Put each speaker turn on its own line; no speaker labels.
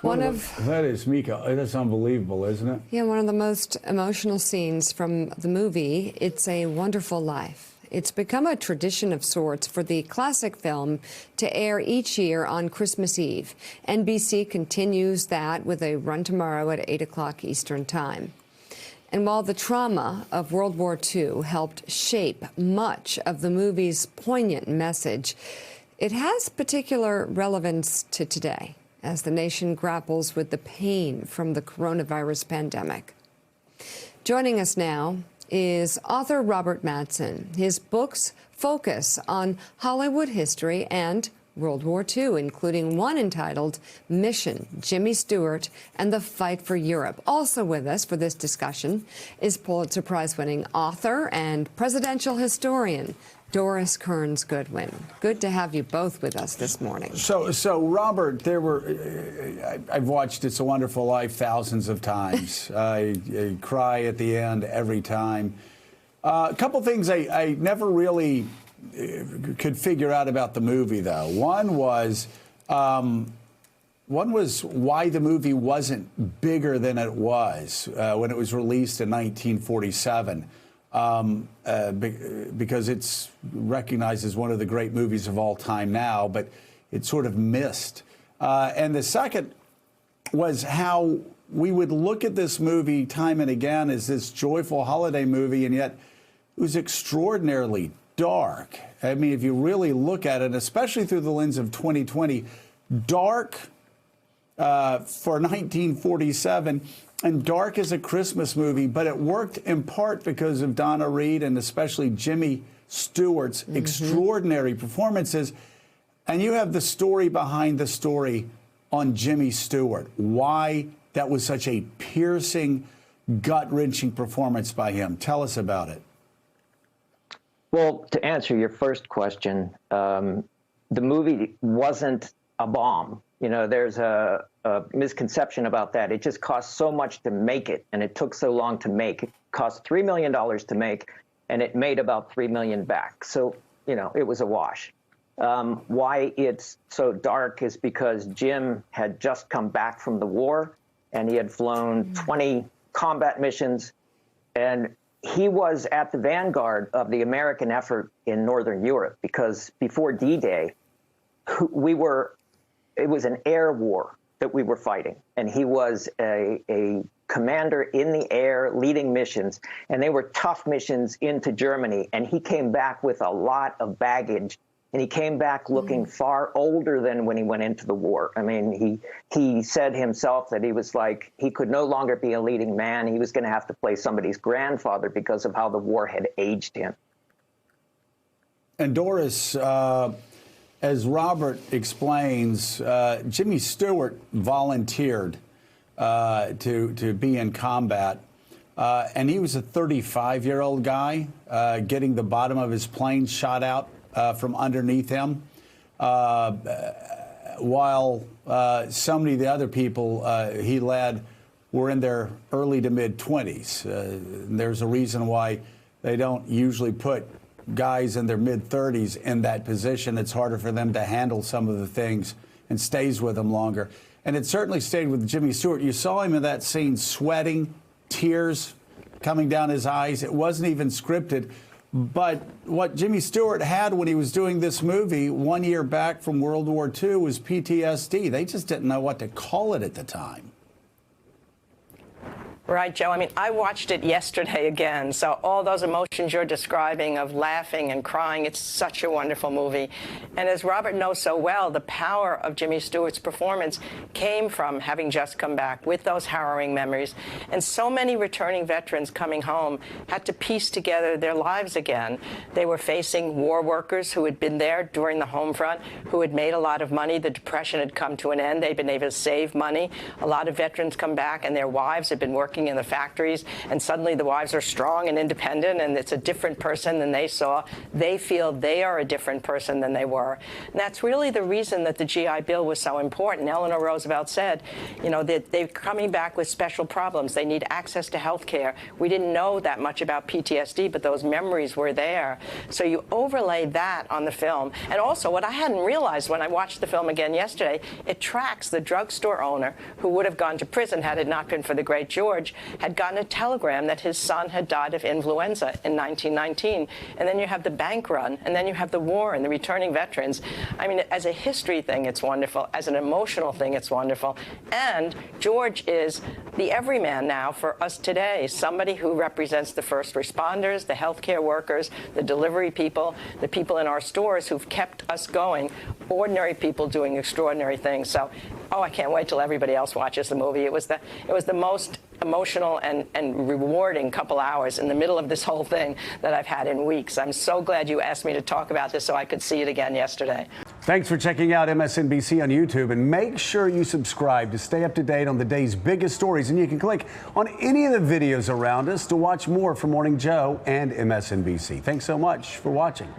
One of
that is, Mika, that's unbelievable, isn't it?
Yeah, one of the most emotional scenes from the movie, It's a Wonderful Life. It's become a tradition of sorts for the classic film to air each year on Christmas Eve. NBC continues that with a run tomorrow at 8 o'clock Eastern Time. And while the trauma of World War II helped shape much of the movie's poignant message, it has particular relevance to today, as the nation grapples with the pain from the coronavirus pandemic. Joining us now is author Robert Mattson. His books focus on Hollywood history and World War II, including one entitled Mission, Jimmy Stewart and the Fight for Europe. Also with us for this discussion is Pulitzer Prize-winning author and presidential historian Doris Kearns Goodwin. Good to have you both with us this morning.
So Robert, I've watched It's a Wonderful Life thousands of times. I cry at the end every time. A couple things I never really could figure out about the movie, though. One was why the movie wasn't bigger than it was when it was released in 1947. Because it's recognized as one of the great movies of all time now, but it sort of missed. And the second was how we would look at this movie time and again as this joyful holiday movie, and yet it was extraordinarily dark. I mean, if you really look at it, especially through the lens of 2020, dark for 1947, and dark as a Christmas movie, but it worked in part because of Donna Reed and especially Jimmy Stewart's extraordinary performances. And you have the story behind the story on Jimmy Stewart, why that was such a piercing, gut-wrenching performance by him. Tell us about it.
Well, to answer your first question, the movie wasn't a bomb. You know, there's a misconception about that. It just cost so much to make it, and it took so long to make. It cost $3 million to make, and it made about $3 million back. So, you know, it was a wash. Why it's so dark is because Jim had just come back from the war, and he had flown 20 combat missions, and he was at the vanguard of the American effort in Northern Europe, because before D-Day, it was an air war that we were fighting. And he was a commander in the air leading missions, and they were tough missions into Germany. And he came back with a lot of baggage, and he came back looking far older than when he went into the war. I mean, he said himself that he was like, he could no longer be a leading man. He was going to have to play somebody's grandfather because of how the war had aged him.
And Doris, as Robert explains, Jimmy Stewart volunteered to be in combat, and he was a 35-year-old guy getting the bottom of his plane shot out from underneath him, while so many of the other people he led were in their early to mid-20s. There's a reason why they don't usually put guys in their mid-30s in that position. It's harder for them to handle some of the things and stays with them longer. And it certainly stayed with Jimmy Stewart. You saw him in that scene sweating, tears coming down his eyes. It wasn't even scripted. But what Jimmy Stewart had when he was doing this movie 1 year back from World War II was PTSD. They just didn't know what to call it at the time.
Right, Joe. I mean, I watched it yesterday again, so all those emotions you're describing of laughing and crying, it's such a wonderful movie. And as Robert knows so well, the power of Jimmy Stewart's performance came from having just come back with those harrowing memories. And so many returning veterans coming home had to piece together their lives again. They were facing war workers who had been there during the home front, who had made a lot of money. The Depression had come to an end. They'd been able to save money. A lot of veterans come back, and their wives had been working working in the factories, and suddenly the wives are strong and independent, and it's a different person than they saw. They feel they are a different person than they were. And that's really the reason that the GI Bill was so important. Eleanor Roosevelt said, you know, that they're coming back with special problems. They need access to health care. We didn't know that much about PTSD, but those memories were there. So you overlay that on the film. And also, what I hadn't realized when I watched the film again yesterday, it tracks the drugstore owner who would have gone to prison had it not been for the great George, had gotten a telegram that his son had died of influenza in 1919. And then you have the bank run, and then you have the war and the returning veterans. I mean, as a history thing, it's wonderful. As an emotional thing, it's wonderful. And George is the everyman now for us today, somebody who represents the first responders, the healthcare workers, the delivery people, the people in our stores who've kept us going, ordinary people doing extraordinary things. So, oh, I can't wait till everybody else watches the movie. It was the most emotional and rewarding couple hours in the middle of this whole thing that I've had in weeks. I'm so glad you asked me to talk about this so I could see it again yesterday.
Thanks for checking out MSNBC on YouTube, and make sure you subscribe to stay up to date on the day's biggest stories. And you can click on any of the videos around us to watch more from Morning Joe and MSNBC. Thanks so much for watching.